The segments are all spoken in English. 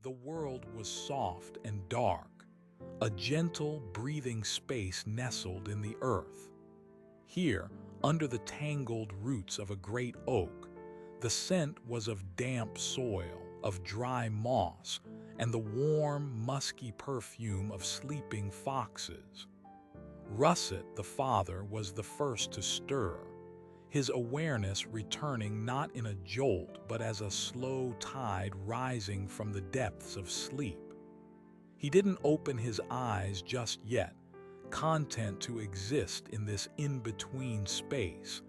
The world was soft and dark, a gentle, breathing space nestled in the earth. Here, under the tangled roots of a great oak, the scent was of damp soil, of dry moss, and the warm, musky perfume of sleeping foxes. Russet, the father, was the first to stir, his awareness returning not in a jolt but as a slow tide rising from the depths of sleep. He didn't open his eyes just yet, content to exist in this in-between space,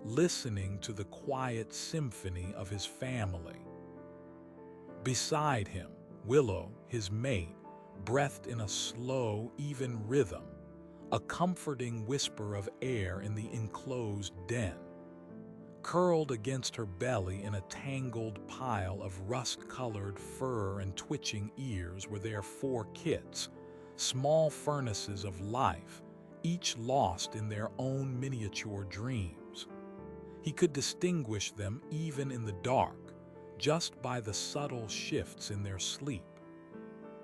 listening to the quiet symphony of his family. Beside him, Willow, his mate, breathed in a slow, even rhythm, a comforting whisper of air in the enclosed den. Curled against her belly in a tangled pile of rust-colored fur and twitching ears were their four kits, small furnaces of life, each lost in their own miniature dreams. He could distinguish them even in the dark, just by the subtle shifts in their sleep.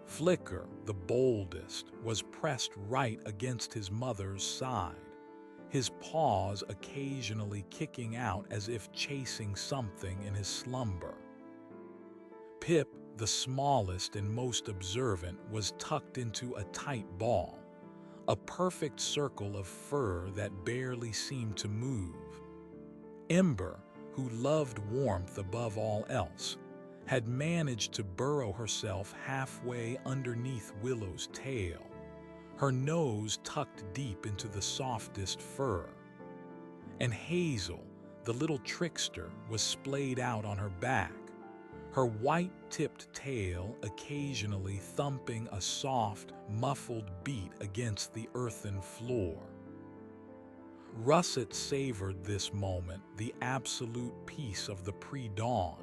Flicker, the boldest, was pressed right against his mother's side, his paws occasionally kicking out as if chasing something in his slumber. Pip, the smallest and most observant, was tucked into a tight ball, a perfect circle of fur that barely seemed to move. Ember, who loved warmth above all else, had managed to burrow herself halfway underneath Willow's tail, her nose tucked deep into the softest fur. And Hazel, the little trickster, was splayed out on her back, her white-tipped tail occasionally thumping a soft, muffled beat against the earthen floor. Russet savored this moment, the absolute peace of the pre-dawn,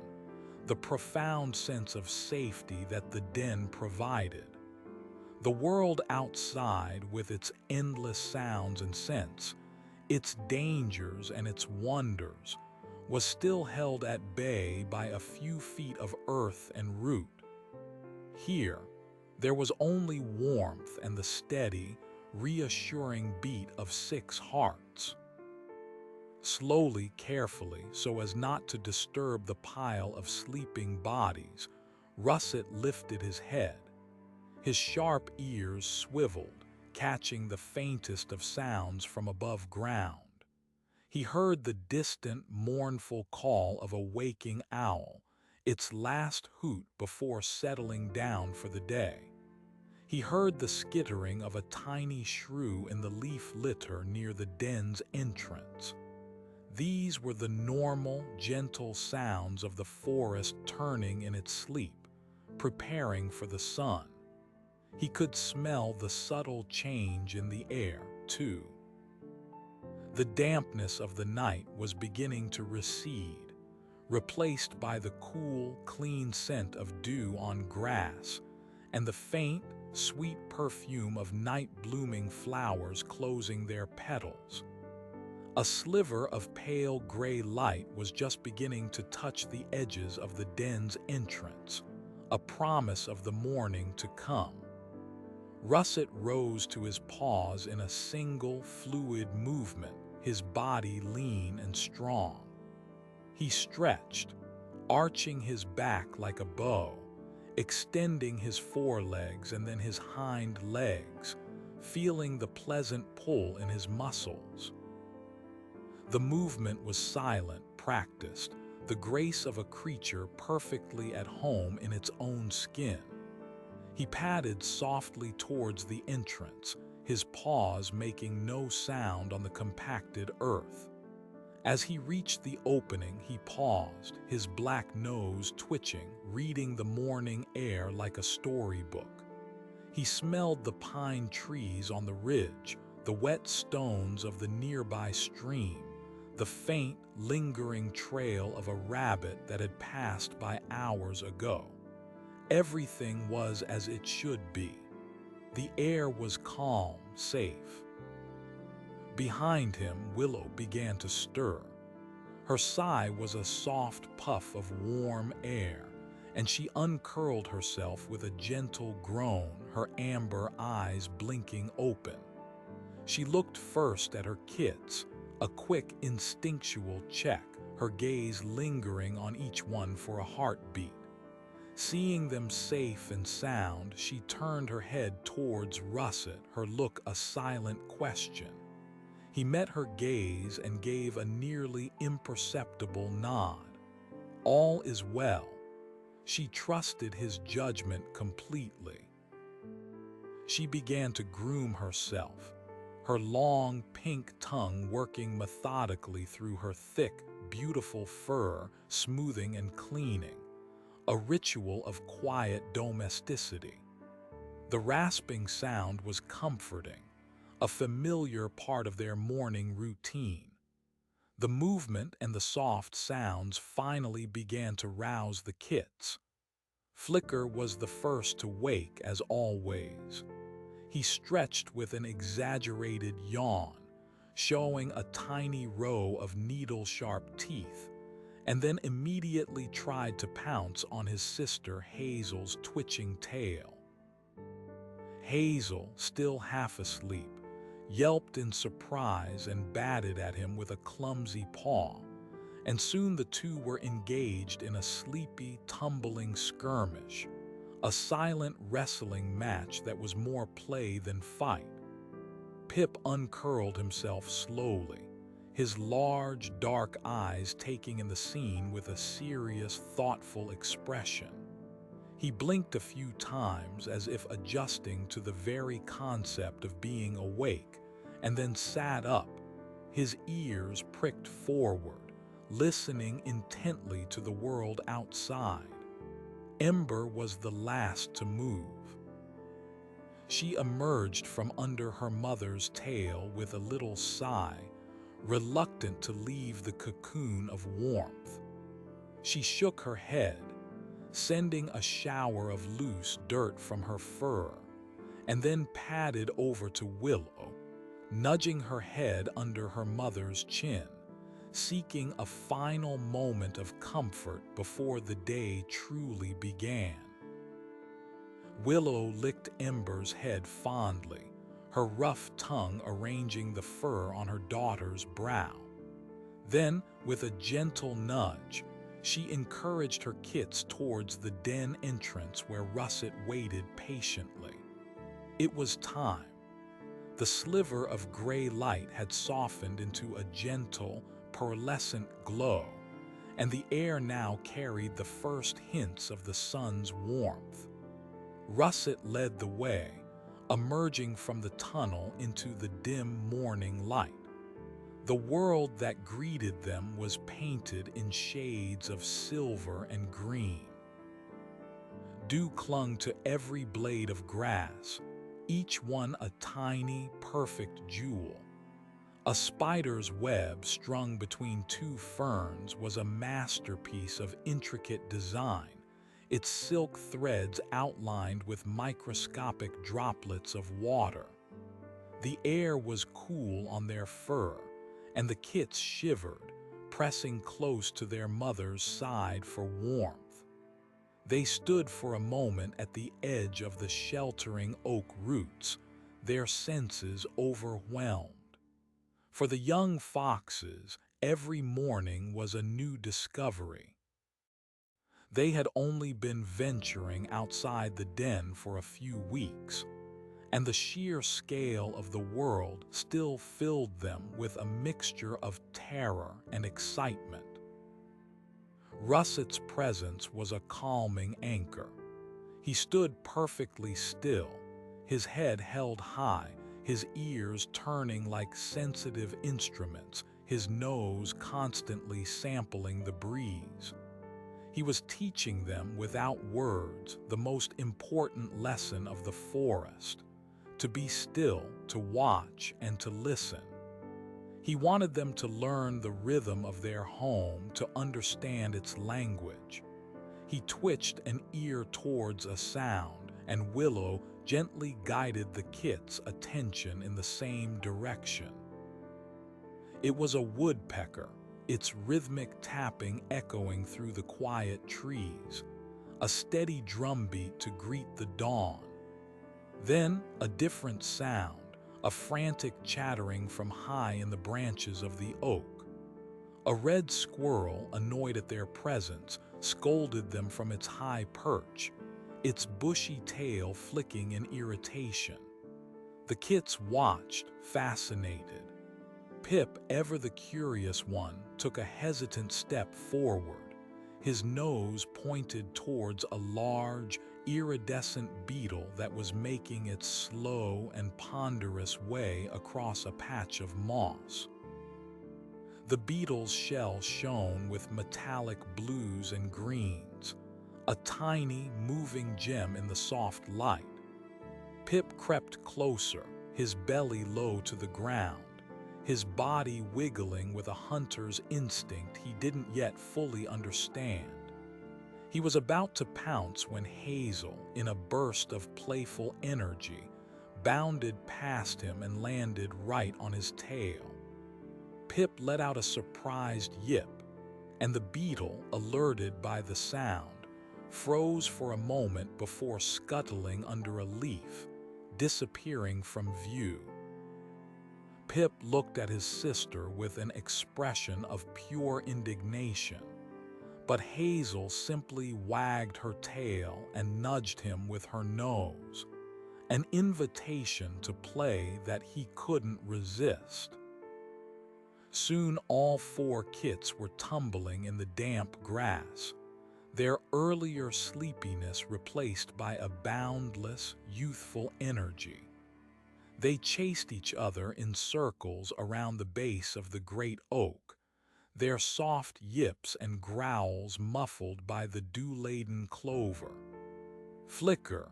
the profound sense of safety that the den provided. The world outside, with its endless sounds and scents, its dangers and its wonders, was still held at bay by a few feet of earth and root. Here, there was only warmth and the steady, reassuring beat of 6 hearts. Slowly, carefully, so as not to disturb the pile of sleeping bodies, Russet lifted his head. His sharp ears swiveled, catching the faintest of sounds from above ground. He heard the distant, mournful call of a waking owl, its last hoot before settling down for the day. He heard the skittering of a tiny shrew in the leaf litter near the den's entrance. These were the normal, gentle sounds of the forest turning in its sleep, preparing for the sun. He could smell the subtle change in the air, too. The dampness of the night was beginning to recede, replaced by the cool, clean scent of dew on grass and the faint, sweet perfume of night-blooming flowers closing their petals. A sliver of pale gray light was just beginning to touch the edges of the den's entrance, a promise of the morning to come. Russet rose to his paws in a single, fluid movement, his body lean and strong. He stretched, arching his back like a bow, extending his forelegs and then his hind legs, feeling the pleasant pull in his muscles. The movement was silent, practiced, the grace of a creature perfectly at home in its own skin. He padded softly towards the entrance, his paws making no sound on the compacted earth. As he reached the opening, he paused, his black nose twitching, reading the morning air like a storybook. He smelled the pine trees on the ridge, the wet stones of the nearby stream, the faint, lingering trail of a rabbit that had passed by hours ago. Everything was as it should be. The air was calm, safe. Behind him, Willow began to stir. Her sigh was a soft puff of warm air, and she uncurled herself with a gentle groan, her amber eyes blinking open. She looked first at her kits, a quick instinctual check, her gaze lingering on each one for a heartbeat. Seeing them safe and sound, she turned her head towards Russet, her look a silent question. He met her gaze and gave a nearly imperceptible nod. All is well. She trusted his judgment completely. She began to groom herself, her long pink tongue working methodically through her thick, beautiful fur, smoothing and cleaning, a ritual of quiet domesticity. The rasping sound was comforting, a familiar part of their morning routine. The movement and the soft sounds finally began to rouse the kits. Flicker was the first to wake, as always. He stretched with an exaggerated yawn, showing a tiny row of needle-sharp teeth, and then immediately tried to pounce on his sister Hazel's twitching tail. Hazel, still half asleep, yelped in surprise and batted at him with a clumsy paw, and soon the two were engaged in a sleepy, tumbling skirmish, a silent wrestling match that was more play than fight. Pip uncurled himself slowly, his large, dark eyes taking in the scene with a serious, thoughtful expression. He blinked a few times as if adjusting to the very concept of being awake, and then sat up, his ears pricked forward, listening intently to the world outside. Ember was the last to move. She emerged from under her mother's tail with a little sigh, reluctant to leave the cocoon of warmth. She shook her head, sending a shower of loose dirt from her fur, and then padded over to Willow, nudging her head under her mother's chin, seeking a final moment of comfort before the day truly began. Willow licked Ember's head fondly, her rough tongue arranging the fur on her daughter's brow. Then, with a gentle nudge, she encouraged her kits towards the den entrance where Russet waited patiently. It was time. The sliver of gray light had softened into a gentle, pearlescent glow, and the air now carried the first hints of the sun's warmth. Russet led the way, emerging from the tunnel into the dim morning light. The world that greeted them was painted in shades of silver and green. Dew clung to every blade of grass, each one a tiny, perfect jewel. A spider's web strung between two ferns was a masterpiece of intricate design, its silk threads outlined with microscopic droplets of water. The air was cool on their fur, and the kits shivered, pressing close to their mother's side for warmth. They stood for a moment at the edge of the sheltering oak roots, their senses overwhelmed. For the young foxes, every morning was a new discovery. They had only been venturing outside the den for a few weeks, and the sheer scale of the world still filled them with a mixture of terror and excitement. Russet's presence was a calming anchor. He stood perfectly still, his head held high, his ears turning like sensitive instruments, his nose constantly sampling the breeze. He was teaching them without words the most important lesson of the forest: to be still, to watch, and to listen. He wanted them to learn the rhythm of their home, to understand its language. He twitched an ear towards a sound, and Willow gently guided the kit's attention in the same direction. It was a woodpecker, its rhythmic tapping echoing through the quiet trees, a steady drumbeat to greet the dawn. Then a different sound, a frantic chattering from high in the branches of the oak. A red squirrel, annoyed at their presence, scolded them from its high perch, its bushy tail flicking in irritation. The kits watched, fascinated. Pip, ever the curious one, took a hesitant step forward, his nose pointed towards a large, iridescent beetle that was making its slow and ponderous way across a patch of moss. The beetle's shell shone with metallic blues and greens, a tiny, moving gem in the soft light. Pip crept closer, his belly low to the ground, his body wiggling with a hunter's instinct he didn't yet fully understand. He was about to pounce when Hazel, in a burst of playful energy, bounded past him and landed right on his tail. Pip let out a surprised yip, and the beetle, alerted by the sound, froze for a moment before scuttling under a leaf, disappearing from view. Pip looked at his sister with an expression of pure indignation, but Hazel simply wagged her tail and nudged him with her nose, an invitation to play that he couldn't resist. Soon all four kits were tumbling in the damp grass, their earlier sleepiness replaced by a boundless, youthful energy. They chased each other in circles around the base of the great oak, their soft yips and growls muffled by the dew-laden clover. Flicker,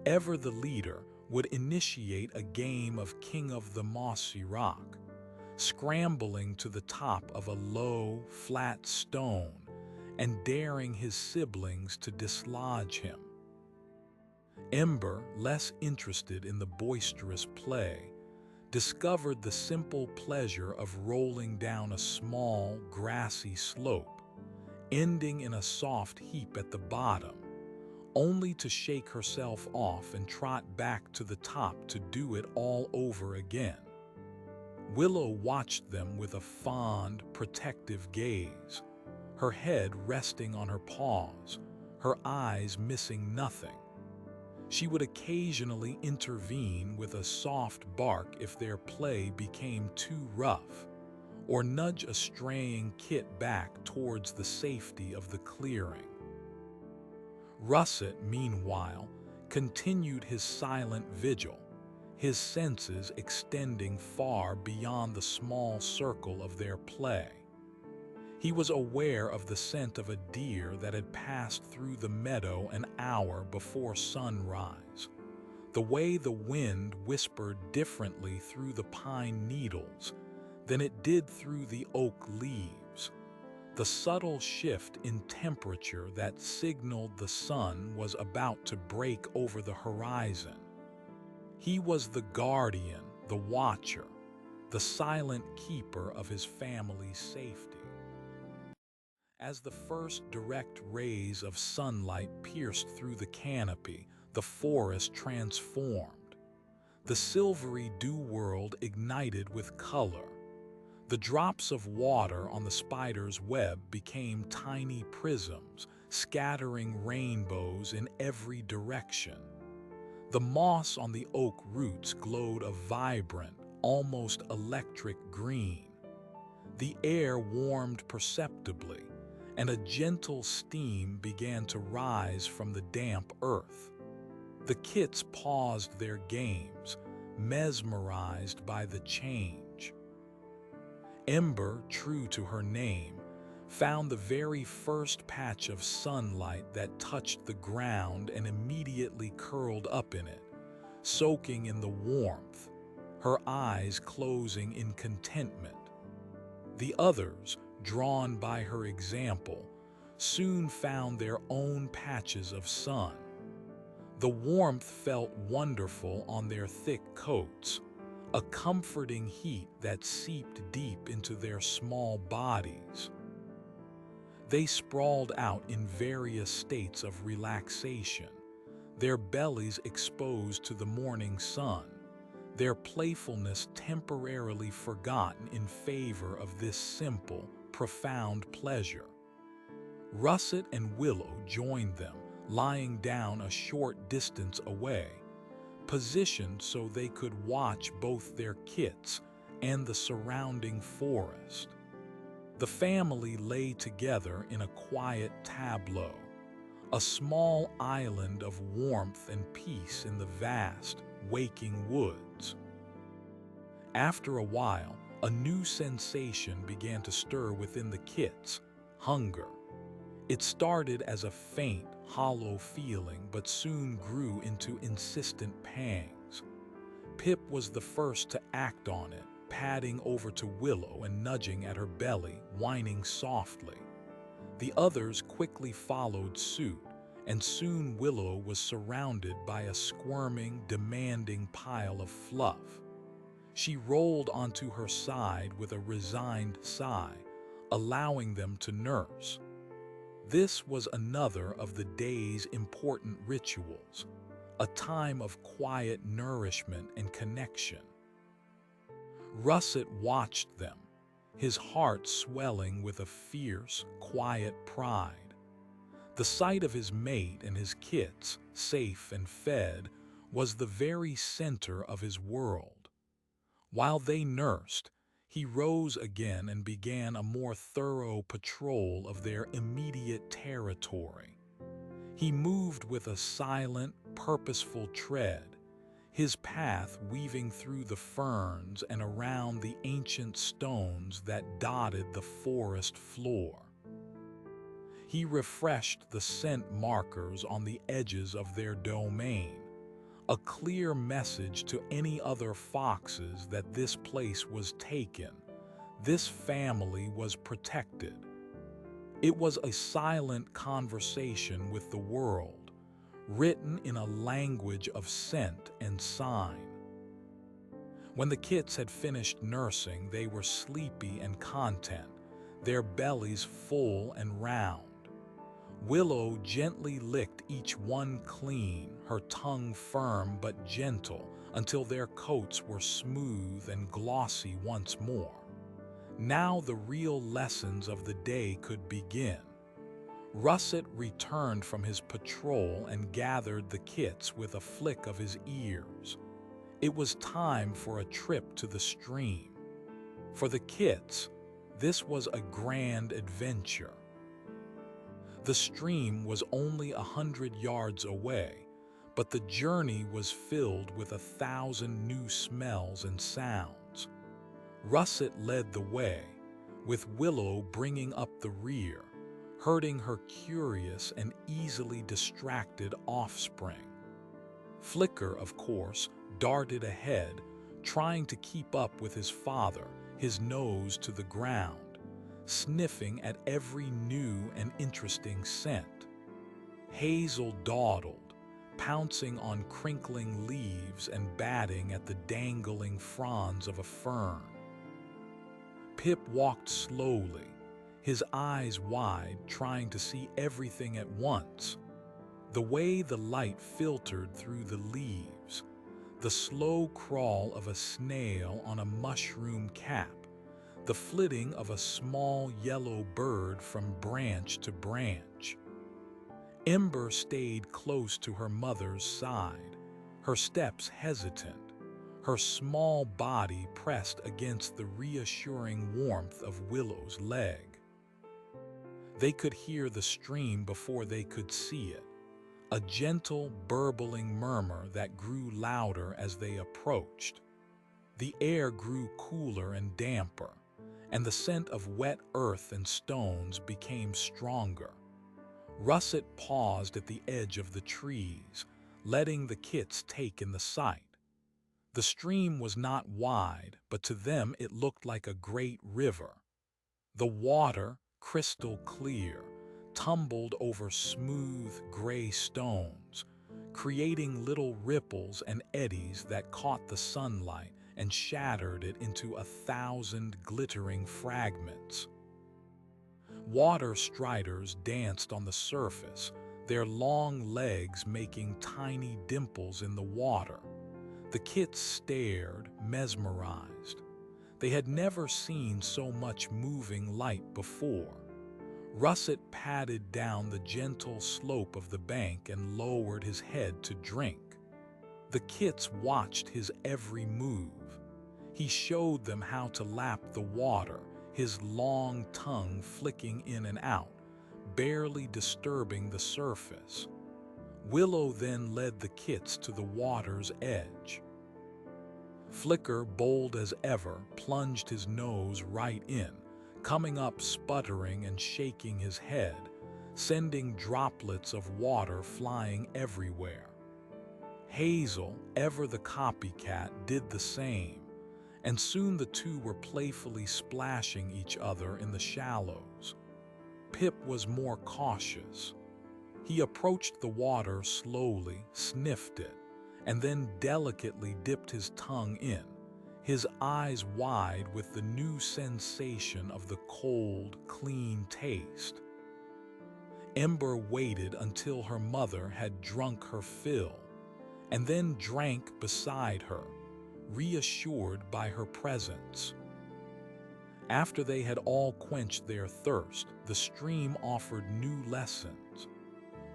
ever the leader, would initiate a game of King of the Mossy Rock, scrambling to the top of a low, flat stone and daring his siblings to dislodge him. Ember, less interested in the boisterous play, discovered the simple pleasure of rolling down a small, grassy slope, ending in a soft heap at the bottom, only to shake herself off and trot back to the top to do it all over again. Willow watched them with a fond, protective gaze, her head resting on her paws, her eyes missing nothing. She would occasionally intervene with a soft bark if their play became too rough, or nudge a straying kit back towards the safety of the clearing. Russet, meanwhile, continued his silent vigil, his senses extending far beyond the small circle of their play. He was aware of the scent of a deer that had passed through the meadow an hour before sunrise, the way the wind whispered differently through the pine needles than it did through the oak leaves, the subtle shift in temperature that signaled the sun was about to break over the horizon. He was the guardian, the watcher, the silent keeper of his family's safety. As the first direct rays of sunlight pierced through the canopy, the forest transformed. The silvery dew world ignited with color. The drops of water on the spider's web became tiny prisms, scattering rainbows in every direction. The moss on the oak roots glowed a vibrant, almost electric green. The air warmed perceptibly, and a gentle steam began to rise from the damp earth. The kits paused their games, mesmerized by the change. Ember, true to her name, found the very first patch of sunlight that touched the ground and immediately curled up in it, soaking in the warmth, her eyes closing in contentment. The others, drawn by her example, soon found their own patches of sun. The warmth felt wonderful on their thick coats, a comforting heat that seeped deep into their small bodies. They sprawled out in various states of relaxation, their bellies exposed to the morning sun, their playfulness temporarily forgotten in favor of this simple, profound pleasure. Russet and Willow joined them, lying down a short distance away, positioned so they could watch both their kits and the surrounding forest. The family lay together in a quiet tableau, a small island of warmth and peace in the vast, waking woods. After a while, a new sensation began to stir within the kits: hunger. It started as a faint, hollow feeling but soon grew into insistent pangs. Pip was the first to act on it, padding over to Willow and nudging at her belly, whining softly. The others quickly followed suit, and soon Willow was surrounded by a squirming, demanding pile of fluff. She rolled onto her side with a resigned sigh, allowing them to nurse. This was another of the day's important rituals, a time of quiet nourishment and connection. Russet watched them, his heart swelling with a fierce, quiet pride. The sight of his mate and his kits, safe and fed, was the very center of his world. While they nursed, he rose again and began a more thorough patrol of their immediate territory. He moved with a silent, purposeful tread, his path weaving through the ferns and around the ancient stones that dotted the forest floor. He refreshed the scent markers on the edges of their domain, a clear message to any other foxes that this place was taken, this family was protected. It was a silent conversation with the world, written in a language of scent and sign. When the kits had finished nursing, they were sleepy and content, their bellies full and round. Willow gently licked each one clean, her tongue firm but gentle, until their coats were smooth and glossy once more. Now the real lessons of the day could begin. Russet returned from his patrol and gathered the kits with a flick of his ears. It was time for a trip to the stream. For the kits, this was a grand adventure. The stream was only 100 yards away, but the journey was filled with 1,000 new smells and sounds. Russet led the way, with Willow bringing up the rear, herding her curious and easily distracted offspring. Flicker, of course, darted ahead, trying to keep up with his father, his nose to the ground, sniffing at every new and interesting scent. Hazel dawdled, pouncing on crinkling leaves and batting at the dangling fronds of a fern. Pip walked slowly, his eyes wide, trying to see everything at once. The way the light filtered through the leaves, the slow crawl of a snail on a mushroom cap, the flitting of a small yellow bird from branch to branch. Ember stayed close to her mother's side, her steps hesitant, her small body pressed against the reassuring warmth of Willow's leg. They could hear the stream before they could see it, a gentle, burbling murmur that grew louder as they approached. The air grew cooler and damper, and the scent of wet earth and stones became stronger. Russet paused at the edge of the trees, letting the kits take in the sight. The stream was not wide, but to them it looked like a great river. The water, crystal clear, tumbled over smooth, gray stones, creating little ripples and eddies that caught the sunlight and shattered it into 1,000 glittering fragments. Water striders danced on the surface, their long legs making tiny dimples in the water. The kits stared, mesmerized. They had never seen so much moving light before. Russet padded down the gentle slope of the bank and lowered his head to drink. The kits watched his every move. He showed them how to lap the water, his long tongue flicking in and out, barely disturbing the surface. Willow then led the kits to the water's edge. Flicker, bold as ever, plunged his nose right in, coming up sputtering and shaking his head, sending droplets of water flying everywhere. Hazel, ever the copycat, did the same, and soon the two were playfully splashing each other in the shallows. Pip was more cautious. He approached the water slowly, sniffed it, and then delicately dipped his tongue in, his eyes wide with the new sensation of the cold, clean taste. Ember waited until her mother had drunk her fill, and then drank beside her, reassured by her presence. After they had all quenched their thirst, the stream offered new lessons.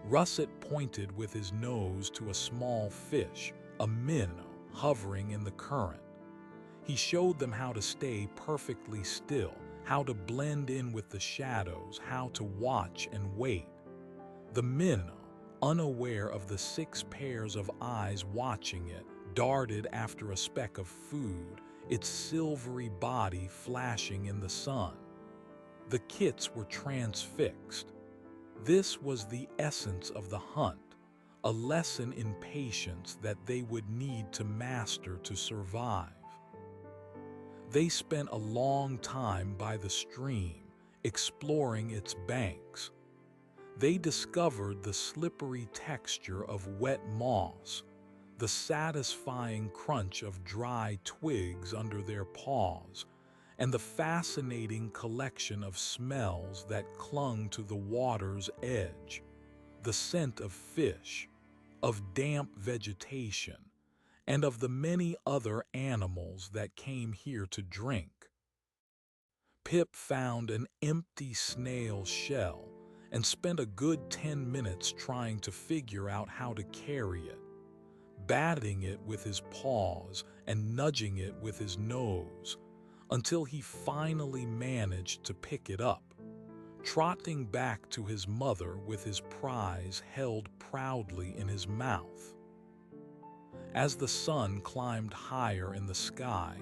Russet pointed with his nose to a small fish, a minnow, hovering in the current. He showed them how to stay perfectly still, how to blend in with the shadows, how to watch and wait. The minnow, unaware of the 6 pairs of eyes watching it, darted after a speck of food, its silvery body flashing in the sun. The kits were transfixed. This was the essence of the hunt, a lesson in patience that they would need to master to survive. They spent a long time by the stream, exploring its banks. They discovered the slippery texture of wet moss, the satisfying crunch of dry twigs under their paws, and the fascinating collection of smells that clung to the water's edge, the scent of fish, of damp vegetation, and of the many other animals that came here to drink. Pip found an empty snail shell and spent a good 10 minutes trying to figure out how to carry it, batting it with his paws and nudging it with his nose, until he finally managed to pick it up, trotting back to his mother with his prize held proudly in his mouth. As the sun climbed higher in the sky,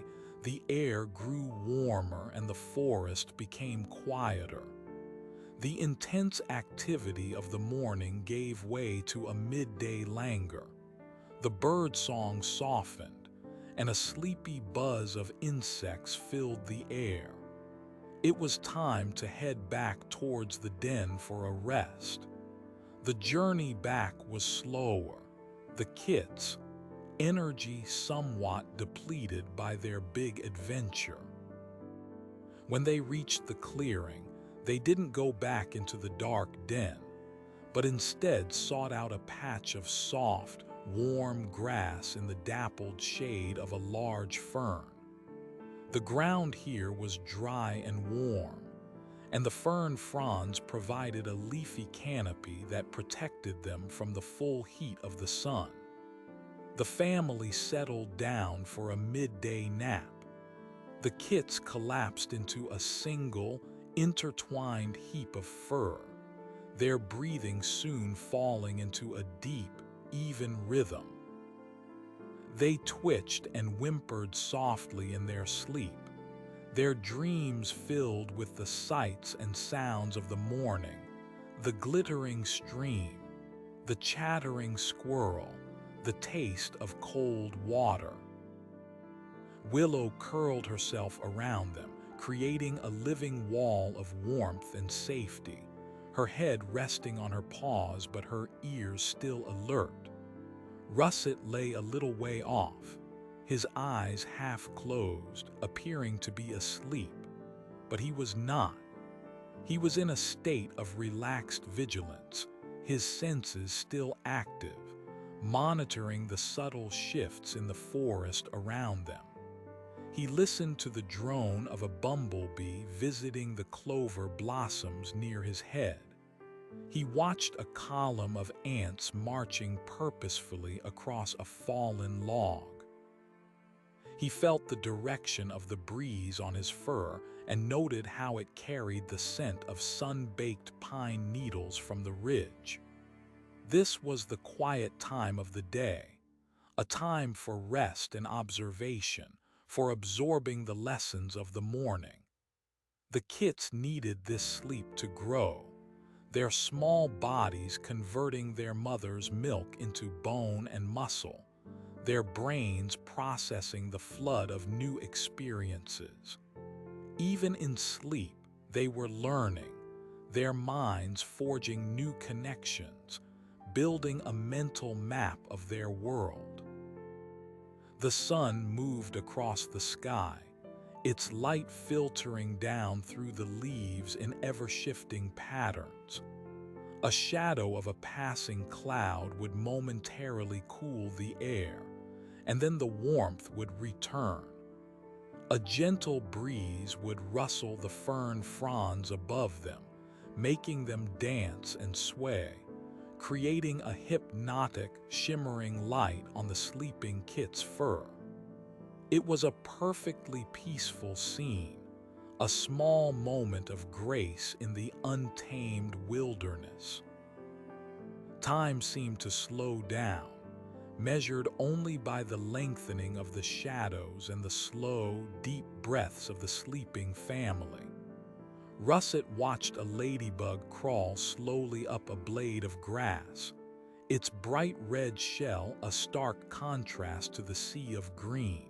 the air grew warmer and the forest became quieter. The intense activity of the morning gave way to a midday languor. The birdsong softened, and a sleepy buzz of insects filled the air. It was time to head back towards the den for a rest. The journey back was slower. The kits, energy somewhat depleted by their big adventure. When they reached the clearing, they didn't go back into the dark den, but instead sought out a patch of soft, warm grass in the dappled shade of a large fern. The ground here was dry and warm, and the fern fronds provided a leafy canopy that protected them from the full heat of the sun. The family settled down for a midday nap. The kits collapsed into a single, intertwined heap of fur, their breathing soon falling into a deep, even rhythm. They twitched and whimpered softly in their sleep, their dreams filled with the sights and sounds of the morning, the glittering stream, the chattering squirrel, the taste of cold water. Willow curled herself around them, creating a living wall of warmth and safety, her head resting on her paws but her ears still alert. Russet lay a little way off, his eyes half closed, appearing to be asleep, but he was not. He was in a state of relaxed vigilance, his senses still active, monitoring the subtle shifts in the forest around them. He listened to the drone of a bumblebee visiting the clover blossoms near his head. He watched a column of ants marching purposefully across a fallen log. He felt the direction of the breeze on his fur and noted how it carried the scent of sun-baked pine needles from the ridge. This was the quiet time of the day, a time for rest and observation, for absorbing the lessons of the morning. The kits needed this sleep to grow, their small bodies converting their mother's milk into bone and muscle, their brains processing the flood of new experiences. Even in sleep, they were learning, their minds forging new connections, building a mental map of their world. The sun moved across the sky, its light filtering down through the leaves in ever-shifting patterns. A shadow of a passing cloud would momentarily cool the air, and then the warmth would return. A gentle breeze would rustle the fern fronds above them, making them dance and sway, creating a hypnotic, shimmering light on the sleeping kit's fur. It was a perfectly peaceful scene, a small moment of grace in the untamed wilderness. Time seemed to slow down, measured only by the lengthening of the shadows and the slow, deep breaths of the sleeping family. Russet watched a ladybug crawl slowly up a blade of grass, its bright red shell a stark contrast to the sea of green.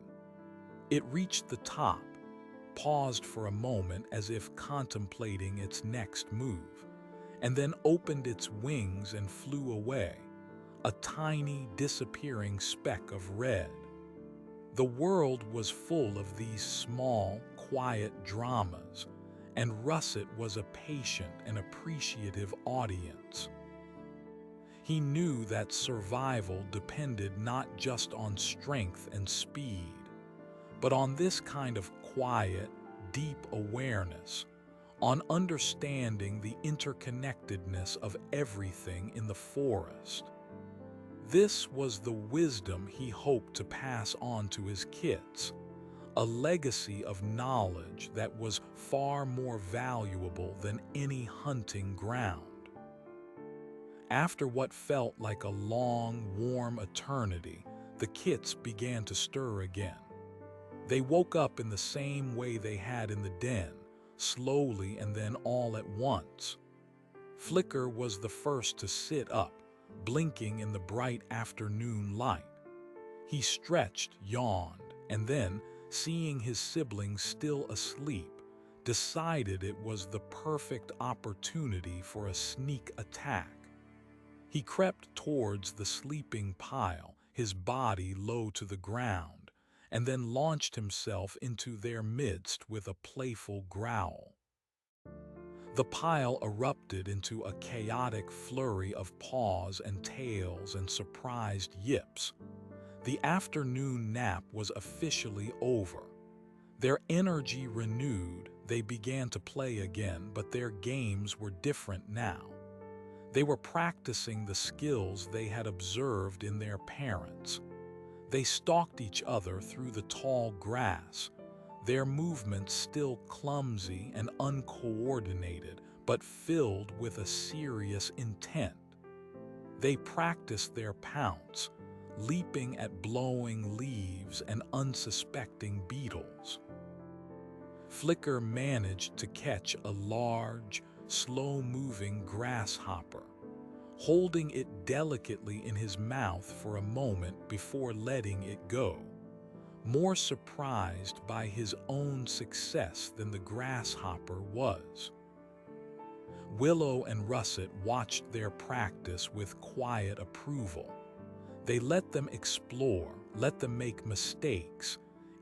It reached the top, paused for a moment as if contemplating its next move, and then opened its wings and flew away, a tiny, disappearing speck of red. The world was full of these small, quiet dramas, and Russet was a patient and appreciative audience. He knew that survival depended not just on strength and speed, but on this kind of quiet, deep awareness, on understanding the interconnectedness of everything in the forest. This was the wisdom he hoped to pass on to his kids, a legacy of knowledge that was far more valuable than any hunting ground. After what felt like a long, warm eternity, the kits began to stir again. They woke up in the same way they had in the den, slowly and then all at once. Flicker was the first to sit up, blinking in the bright afternoon light. He stretched, yawned, and then, seeing his siblings still asleep, decided it was the perfect opportunity for a sneak attack. He crept towards the sleeping pile, his body low to the ground, and then launched himself into their midst with a playful growl. The pile erupted into a chaotic flurry of paws and tails and surprised yips. The afternoon nap was officially over. Their energy renewed, they began to play again, but their games were different now. They were practicing the skills they had observed in their parents. They stalked each other through the tall grass, their movements still clumsy and uncoordinated, but filled with a serious intent. They practiced their pounce, leaping at blowing leaves and unsuspecting beetles. Flicker managed to catch a large, slow-moving grasshopper, holding it delicately in his mouth for a moment before letting it go, more surprised by his own success than the grasshopper was. Willow and Russet watched their practice with quiet approval. They let them explore, let them make mistakes,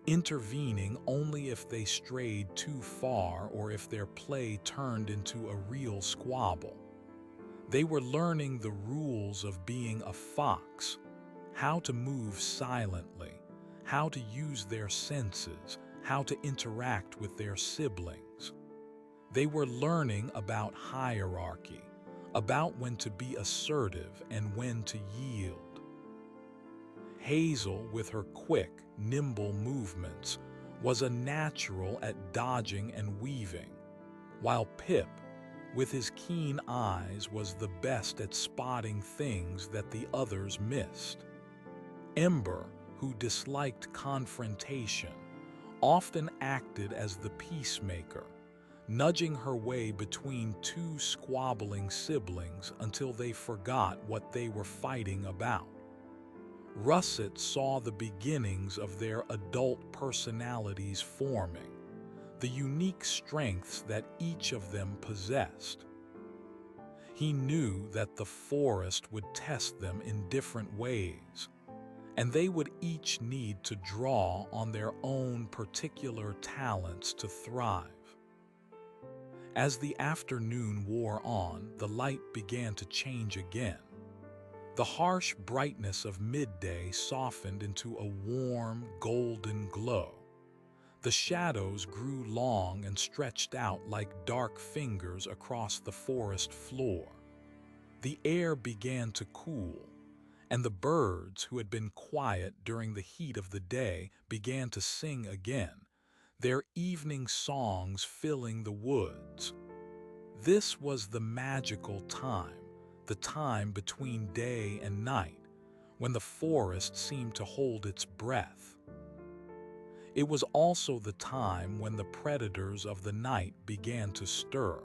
intervening only if they strayed too far or if their play turned into a real squabble. They were learning the rules of being a fox, how to move silently, how to use their senses, how to interact with their siblings. They were learning about hierarchy, about when to be assertive and when to yield. Hazel, with her quick, nimble movements, was a natural at dodging and weaving, while Pip, with his keen eyes, was the best at spotting things that the others missed. Ember, who disliked confrontation, often acted as the peacemaker, nudging her way between two squabbling siblings until they forgot what they were fighting about. Russet saw the beginnings of their adult personalities forming, the unique strengths that each of them possessed. He knew that the forest would test them in different ways, and they would each need to draw on their own particular talents to thrive. As the afternoon wore on, the light began to change again. The harsh brightness of midday softened into a warm, golden glow. The shadows grew long and stretched out like dark fingers across the forest floor. The air began to cool, and the birds, who had been quiet during the heat of the day, began to sing again, their evening songs filling the woods. This was the magical time, the time between day and night, when the forest seemed to hold its breath. It was also the time when the predators of the night began to stir.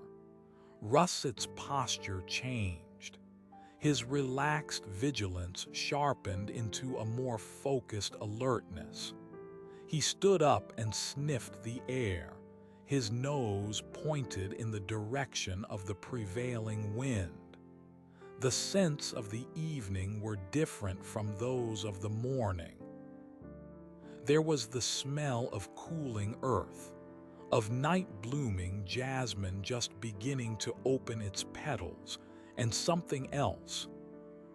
Russet's posture changed. His relaxed vigilance sharpened into a more focused alertness. He stood up and sniffed the air, his nose pointed in the direction of the prevailing wind. The scents of the evening were different from those of the morning. There was the smell of cooling earth, of night-blooming jasmine just beginning to open its petals, and something else,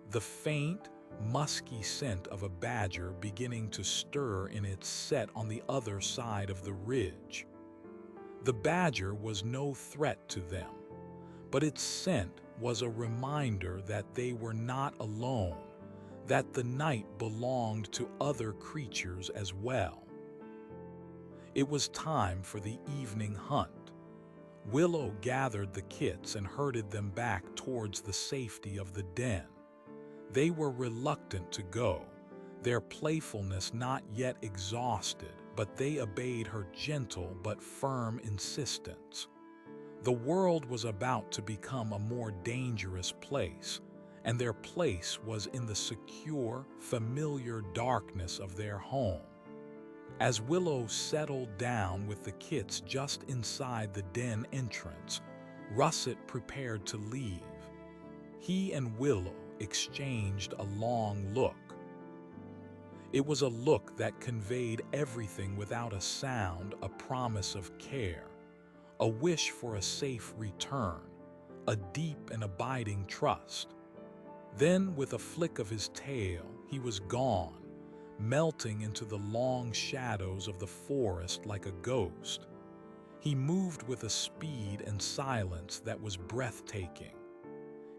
the faint, musky scent of a badger beginning to stir in its set on the other side of the ridge. The badger was no threat to them, but its scent was a reminder that they were not alone, that the night belonged to other creatures as well. It was time for the evening hunt. Willow gathered the kits and herded them back towards the safety of the den. They were reluctant to go, their playfulness not yet exhausted, but they obeyed her gentle but firm insistence. The world was about to become a more dangerous place, and their place was in the secure, familiar darkness of their home. As Willow settled down with the kits just inside the den entrance, Russet prepared to leave. He and Willow exchanged a long look. It was a look that conveyed everything without a sound, a promise of care, a wish for a safe return, a deep and abiding trust. Then, with a flick of his tail, he was gone, melting into the long shadows of the forest like a ghost. He moved with a speed and silence that was breathtaking.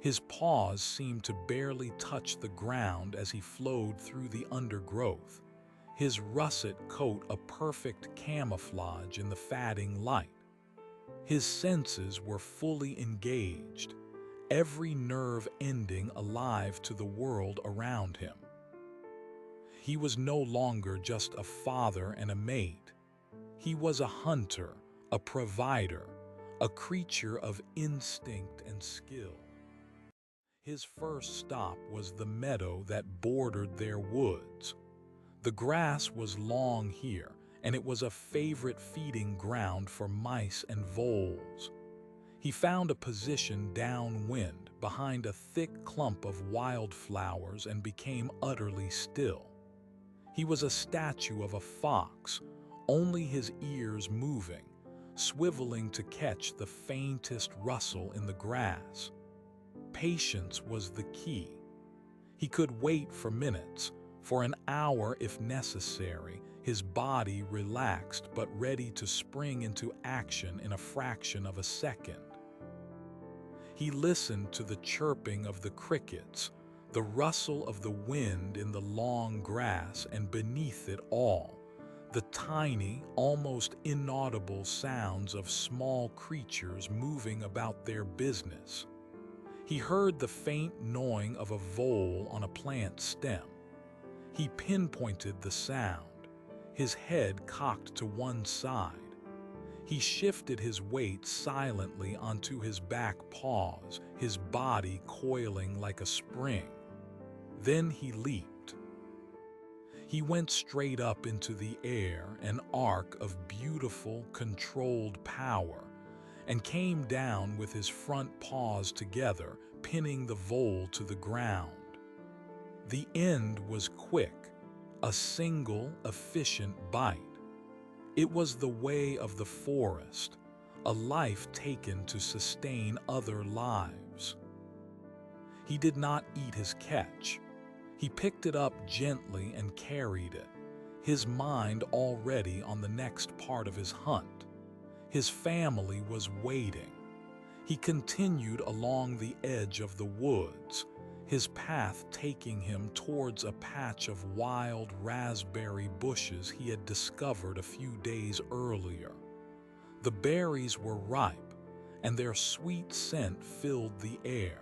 His paws seemed to barely touch the ground as he flowed through the undergrowth, his russet coat a perfect camouflage in the fading light. His senses were fully engaged, every nerve ending alive to the world around him. He was no longer just a father and a mate. He was a hunter, a provider, a creature of instinct and skill. His first stop was the meadow that bordered their woods. The grass was long here, and it was a favorite feeding ground for mice and voles. He found a position downwind behind a thick clump of wildflowers and became utterly still. He was a statue of a fox, only his ears moving, swiveling to catch the faintest rustle in the grass. Patience was the key. He could wait for minutes, for an hour if necessary, his body relaxed but ready to spring into action in a fraction of a second. He listened to the chirping of the crickets, the rustle of the wind in the long grass, and beneath it all, the tiny, almost inaudible sounds of small creatures moving about their business. He heard the faint gnawing of a vole on a plant stem. He pinpointed the sound, his head cocked to one side. He shifted his weight silently onto his back paws, his body coiling like a spring. Then he leaped. He went straight up into the air, an arc of beautiful, controlled power, and came down with his front paws together, pinning the vole to the ground. The end was quick, a single, efficient bite. It was the way of the forest, a life taken to sustain other lives. He did not eat his catch. He picked it up gently and carried it, his mind already on the next part of his hunt. His family was waiting. He continued along the edge of the woods, his path taking him towards a patch of wild raspberry bushes he had discovered a few days earlier. The berries were ripe, and their sweet scent filled the air.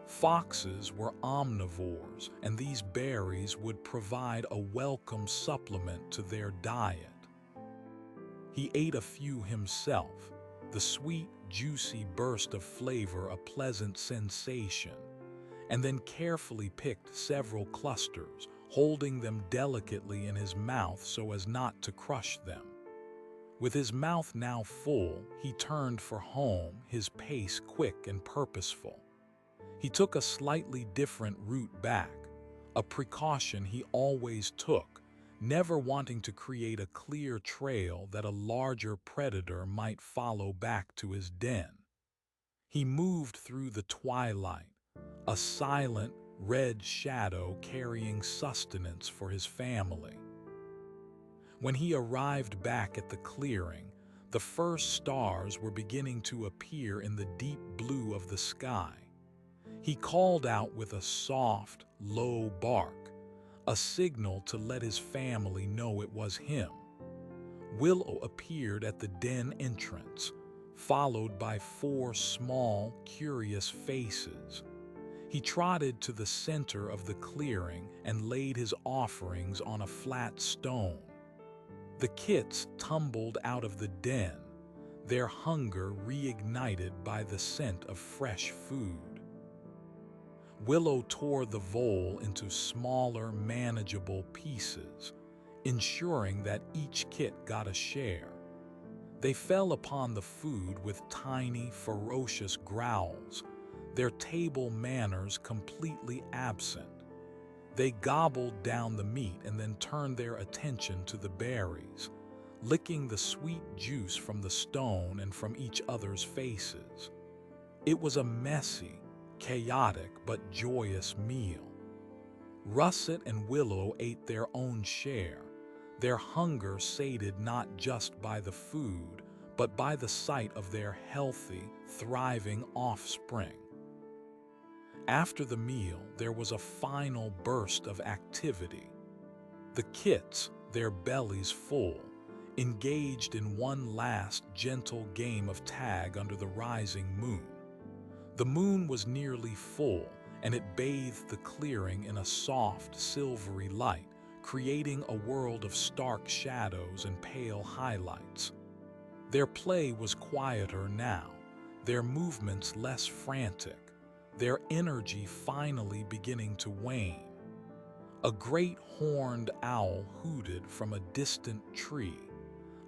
Foxes were omnivores, and these berries would provide a welcome supplement to their diet. He ate a few himself, the sweet, juicy burst of flavor a pleasant sensation, and then carefully picked several clusters, holding them delicately in his mouth so as not to crush them. With his mouth now full, he turned for home, his pace quick and purposeful. He took a slightly different route back, a precaution he always took, never wanting to create a clear trail that a larger predator might follow back to his den. He moved through the twilight, a silent, red shadow carrying sustenance for his family. When he arrived back at the clearing, the first stars were beginning to appear in the deep blue of the sky. He called out with a soft, low bark, a signal to let his family know it was him. Willow appeared at the den entrance, followed by 4 small, curious faces. He trotted to the center of the clearing and laid his offerings on a flat stone. The kits tumbled out of the den, their hunger reignited by the scent of fresh food. Willow tore the vole into smaller, manageable pieces, ensuring that each kit got a share. They fell upon the food with tiny, ferocious growls, their table manners completely absent. They gobbled down the meat and then turned their attention to the berries, licking the sweet juice from the stone and from each other's faces. It was a messy, chaotic but joyous meal. Russet and Willow ate their own share, their hunger sated not just by the food, but by the sight of their healthy, thriving offspring. After the meal, there was a final burst of activity. The kits, their bellies full, engaged in one last gentle game of tag under the rising moon. The moon was nearly full, and it bathed the clearing in a soft, silvery light, creating a world of stark shadows and pale highlights. Their play was quieter now, their movements less frantic, their energy finally beginning to wane. A great horned owl hooted from a distant tree,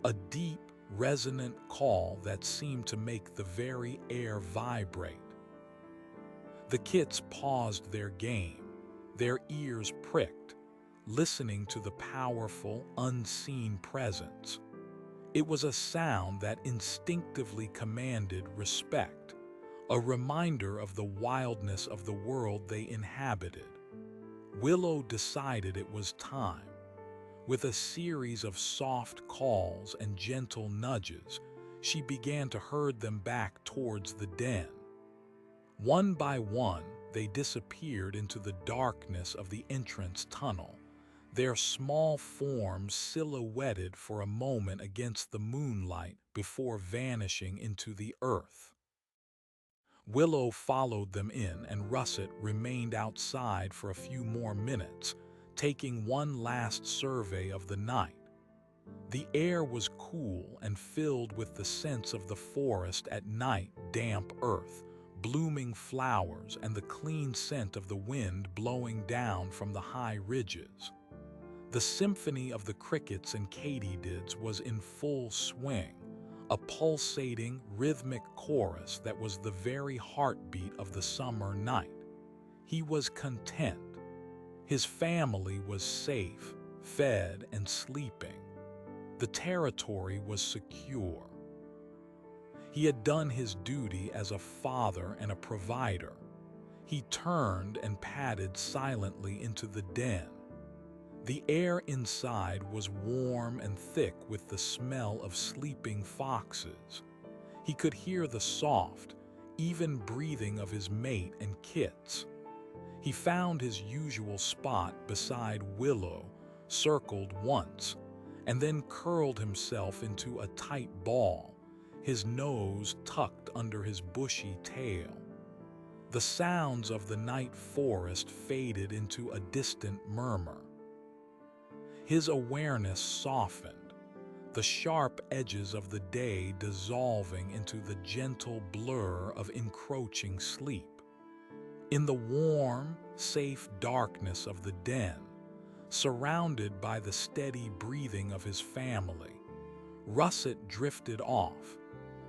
a deep, resonant call that seemed to make the very air vibrate. The kits paused their game, their ears pricked, listening to the powerful, unseen presence. It was a sound that instinctively commanded respect, a reminder of the wildness of the world they inhabited. Willow decided it was time. With a series of soft calls and gentle nudges, she began to herd them back towards the den. One by one, they disappeared into the darkness of the entrance tunnel, their small forms silhouetted for a moment against the moonlight before vanishing into the earth. Willow followed them in, and Russet remained outside for a few more minutes, taking one last survey of the night. The air was cool and filled with the sense of the forest at night, damp earth, blooming flowers, and the clean scent of the wind blowing down from the high ridges. The symphony of the crickets and katydids was in full swing, a pulsating, rhythmic chorus that was the very heartbeat of the summer night. He was content. His family was safe, fed, and sleeping. The territory was secure. He had done his duty as a father and a provider. He turned and padded silently into the den. The air inside was warm and thick with the smell of sleeping foxes. He could hear the soft, even breathing of his mate and kits. He found his usual spot beside Willow, circled once, and then curled himself into a tight ball, his nose tucked under his bushy tail. The sounds of the night forest faded into a distant murmur. His awareness softened, the sharp edges of the day dissolving into the gentle blur of encroaching sleep. In the warm, safe darkness of the den, surrounded by the steady breathing of his family, Russet drifted off,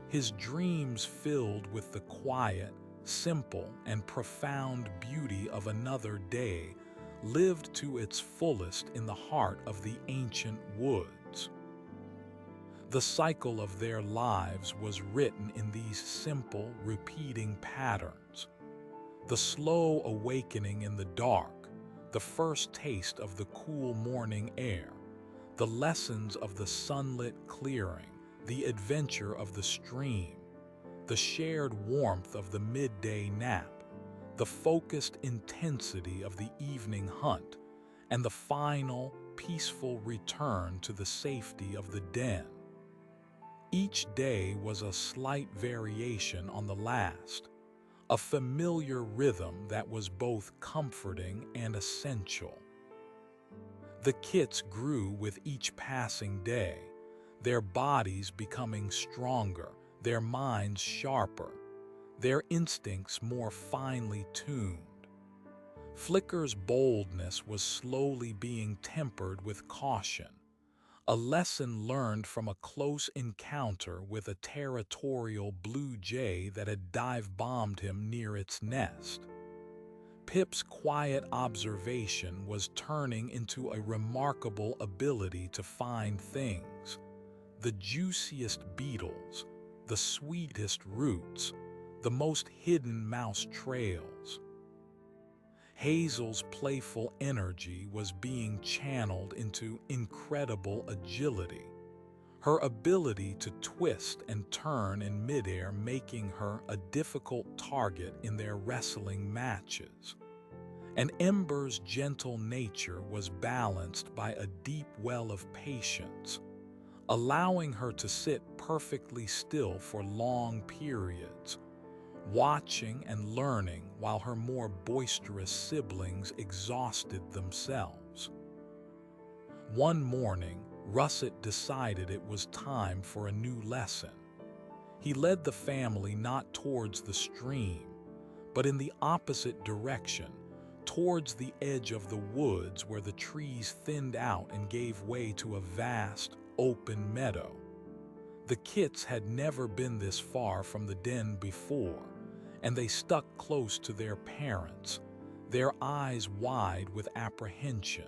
his dreams filled with the quiet, simple, and profound beauty of another day lived to its fullest in the heart of the ancient woods. The cycle of their lives was written in these simple, repeating patterns. The slow awakening in the dark, the first taste of the cool morning air, the lessons of the sunlit clearing, the adventure of the stream, the shared warmth of the midday nap, the focused intensity of the evening hunt, and the final, peaceful return to the safety of the den. Each day was a slight variation on the last, a familiar rhythm that was both comforting and essential. The kits grew with each passing day, their bodies becoming stronger, their minds sharper, their instincts more finely tuned. Flicker's boldness was slowly being tempered with caution, a lesson learned from a close encounter with a territorial blue jay that had dive-bombed him near its nest. Pip's quiet observation was turning into a remarkable ability to find things, the juiciest beetles, the sweetest roots, the most hidden mouse trails. Hazel's playful energy was being channeled into incredible agility, her ability to twist and turn in midair making her a difficult target in their wrestling matches. And Ember's gentle nature was balanced by a deep well of patience, allowing her to sit perfectly still for long periods, watching and learning while her more boisterous siblings exhausted themselves. One morning, Russet decided it was time for a new lesson. He led the family not towards the stream, but in the opposite direction, towards the edge of the woods where the trees thinned out and gave way to a vast, open meadow. The kits had never been this far from the den before, and they stuck close to their parents, their eyes wide with apprehension.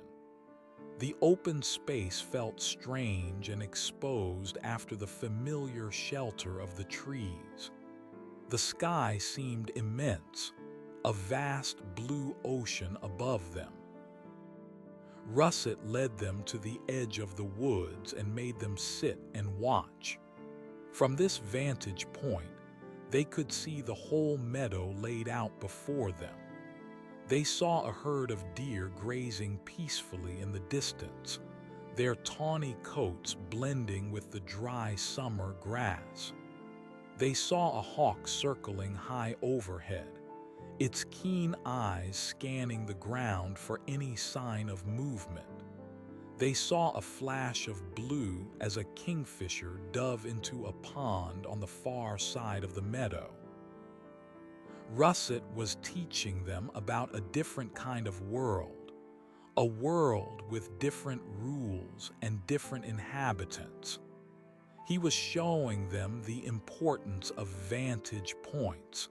The open space felt strange and exposed after the familiar shelter of the trees. The sky seemed immense, a vast blue ocean above them. Russet led them to the edge of the woods and made them sit and watch. From this vantage point, they could see the whole meadow laid out before them. They saw a herd of deer grazing peacefully in the distance, their tawny coats blending with the dry summer grass. They saw a hawk circling high overhead, its keen eyes scanning the ground for any sign of movement. They saw a flash of blue as a kingfisher dove into a pond on the far side of the meadow. Russet was teaching them about a different kind of world, a world with different rules and different inhabitants. He was showing them the importance of vantage points,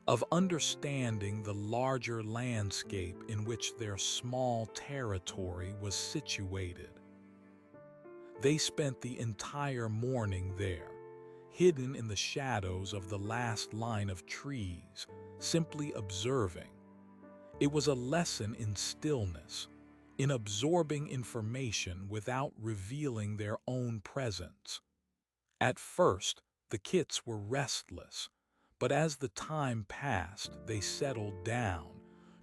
of understanding the larger landscape in which their small territory was situated. They spent the entire morning there, hidden in the shadows of the last line of trees, simply observing. It was a lesson in stillness, in absorbing information without revealing their own presence. At first, the kits were restless, but as the time passed, they settled down,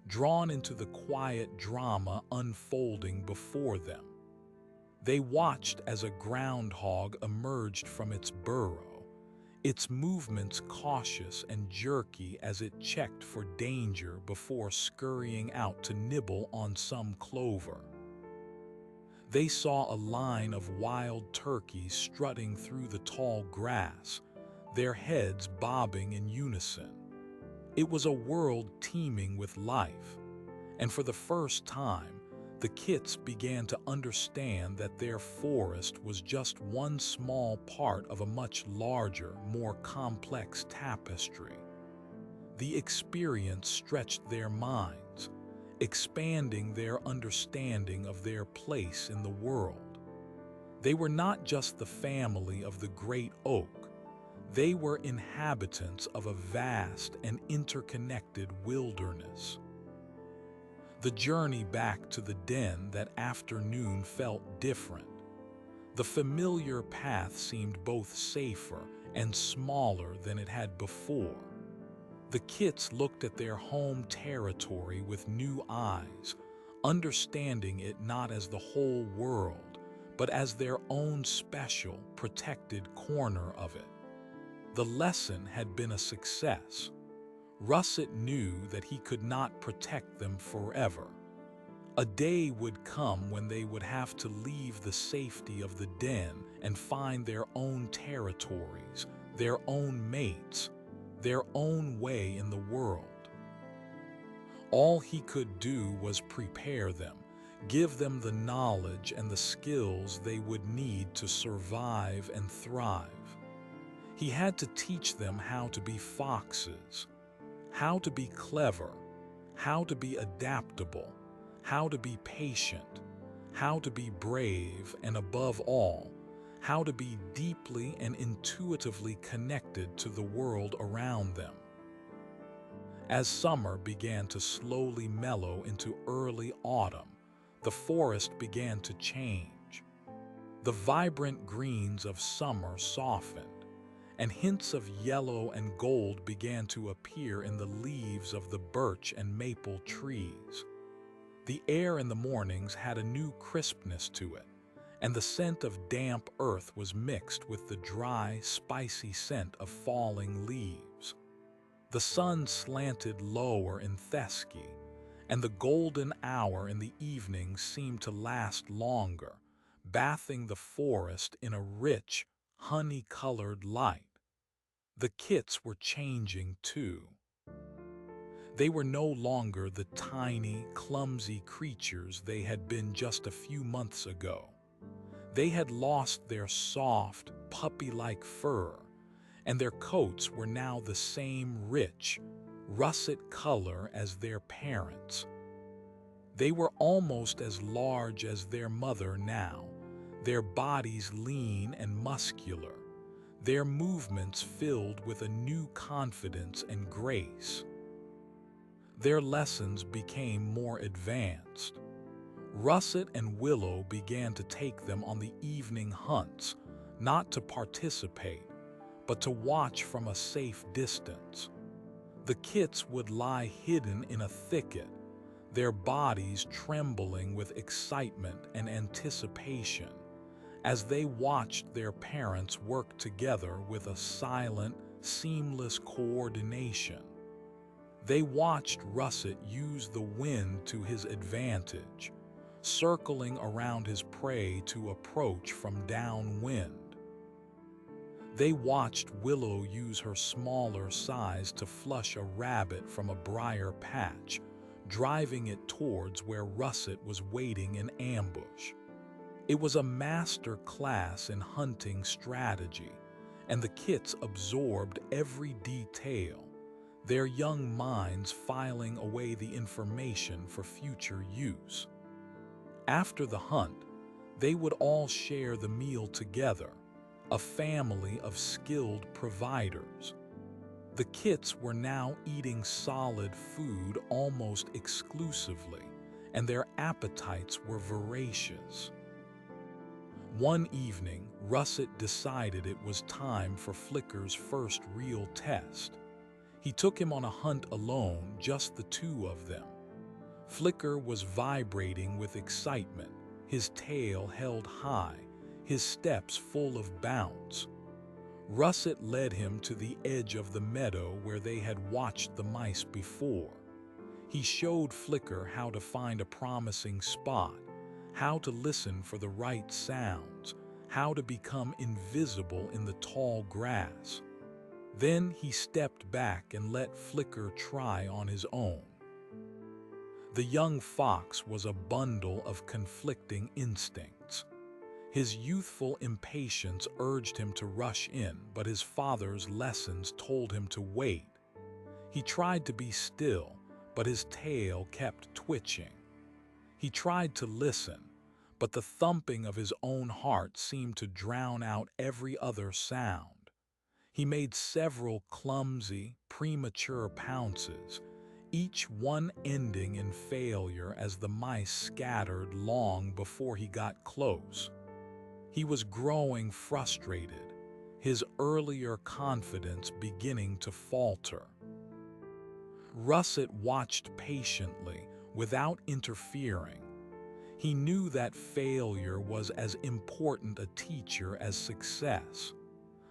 drawn into the quiet drama unfolding before them. They watched as a groundhog emerged from its burrow, its movements cautious and jerky as it checked for danger before scurrying out to nibble on some clover. They saw a line of wild turkeys strutting through the tall grass, their heads bobbing in unison. It was a world teeming with life, and for the first time, the kits began to understand that their forest was just one small part of a much larger, more complex tapestry. The experience stretched their minds, expanding their understanding of their place in the world. They were not just the family of the great oak, they were inhabitants of a vast and interconnected wilderness. The journey back to the den that afternoon felt different. The familiar path seemed both safer and smaller than it had before. The kits looked at their home territory with new eyes, understanding it not as the whole world, but as their own special, protected corner of it. The lesson had been a success. Russet knew that he could not protect them forever. A day would come when they would have to leave the safety of the den and find their own territories, their own mates, their own way in the world. All he could do was prepare them, give them the knowledge and the skills they would need to survive and thrive. He had to teach them how to be foxes, how to be clever, how to be adaptable, how to be patient, how to be brave, and above all, how to be deeply and intuitively connected to the world around them. As summer began to slowly mellow into early autumn, the forest began to change. The vibrant greens of summer softened, and hints of yellow and gold began to appear in the leaves of the birch and maple trees. The air in the mornings had a new crispness to it, and the scent of damp earth was mixed with the dry, spicy scent of falling leaves. The sun slanted lower in Thesky, and the golden hour in the evening seemed to last longer, bathing the forest in a rich, honey-colored light. The kits were changing too. They were no longer the tiny, clumsy creatures they had been just a few months ago. They had lost their soft, puppy-like fur, and their coats were now the same rich, russet color as their parents'. They were almost as large as their mother now, their bodies lean and muscular, their movements filled with a new confidence and grace. Their lessons became more advanced. Russet and Willow began to take them on the evening hunts, not to participate, but to watch from a safe distance. The kits would lie hidden in a thicket, their bodies trembling with excitement and anticipation, as they watched their parents work together with a silent, seamless coordination. They watched Russet use the wind to his advantage, circling around his prey to approach from downwind. They watched Willow use her smaller size to flush a rabbit from a briar patch, driving it towards where Russet was waiting in ambush. It was a master class in hunting strategy, and the kits absorbed every detail, their young minds filing away the information for future use. After the hunt, they would all share the meal together, a family of skilled providers. The kits were now eating solid food almost exclusively, and their appetites were voracious. One evening, Russet decided it was time for Flicker's first real test. He took him on a hunt alone, just the two of them. Flicker was vibrating with excitement, his tail held high, his steps full of bounce. Russet led him to the edge of the meadow where they had watched the mice before. He showed Flicker how to find a promising spot, how to listen for the right sounds, how to become invisible in the tall grass. Then he stepped back and let Flicker try on his own. The young fox was a bundle of conflicting instincts. His youthful impatience urged him to rush in, but his father's lessons told him to wait. He tried to be still, but his tail kept twitching. He tried to listen, but the thumping of his own heart seemed to drown out every other sound. He made several clumsy, premature pounces, each one ending in failure as the mice scattered long before he got close. He was growing frustrated, his earlier confidence beginning to falter. Russet watched patiently, without interfering. He knew that failure was as important a teacher as success.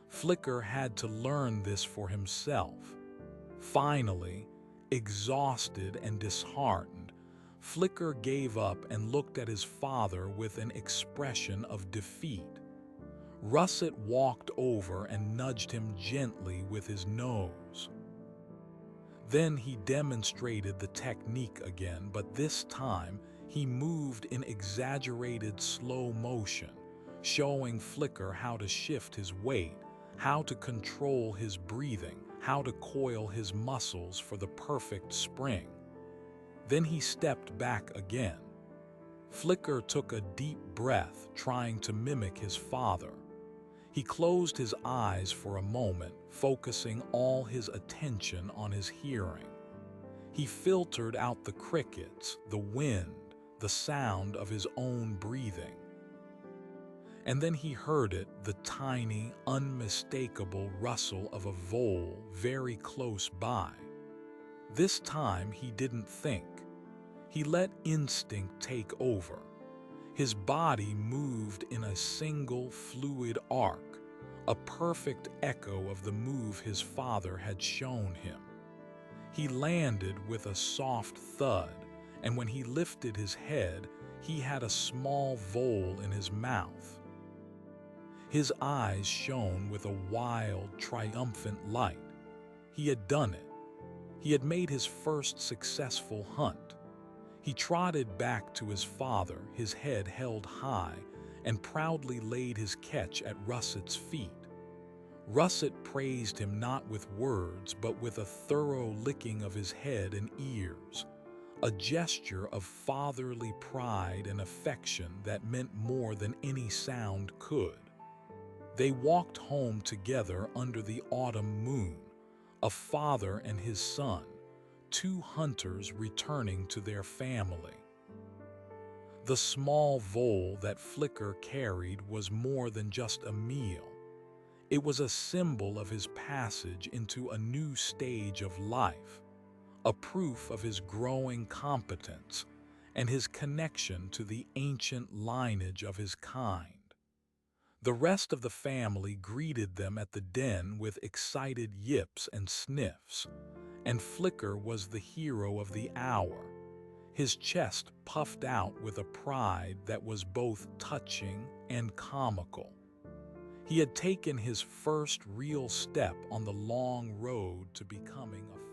Flicker had to learn this for himself. Finally, exhausted and disheartened, Flicker gave up and looked at his father with an expression of defeat. Russet walked over and nudged him gently with his nose. Then he demonstrated the technique again, but this time he moved in exaggerated slow motion, showing Flicker how to shift his weight, how to control his breathing, how to coil his muscles for the perfect spring. Then he stepped back again. Flicker took a deep breath, trying to mimic his father. He closed his eyes for a moment, focusing all his attention on his hearing. He filtered out the crickets, the wind, the sound of his own breathing. And then he heard it, the tiny, unmistakable rustle of a vole very close by. This time he didn't think. He let instinct take over. His body moved in a single fluid arc, a perfect echo of the move his father had shown him. He landed with a soft thud, and when he lifted his head, he had a small vole in his mouth. His eyes shone with a wild, triumphant light. He had done it. He had made his first successful hunt. He trotted back to his father, his head held high, and proudly laid his catch at Russet's feet. Russet praised him not with words, but with a thorough licking of his head and ears, a gesture of fatherly pride and affection that meant more than any sound could. They walked home together under the autumn moon, a father and his son, two hunters returning to their family. The small vole that Flicker carried was more than just a meal. It was a symbol of his passage into a new stage of life, a proof of his growing competence and his connection to the ancient lineage of his kind. The rest of the family greeted them at the den with excited yips and sniffs, and Flicker was the hero of the hour, his chest puffed out with a pride that was both touching and comical. He had taken his first real step on the long road to becoming a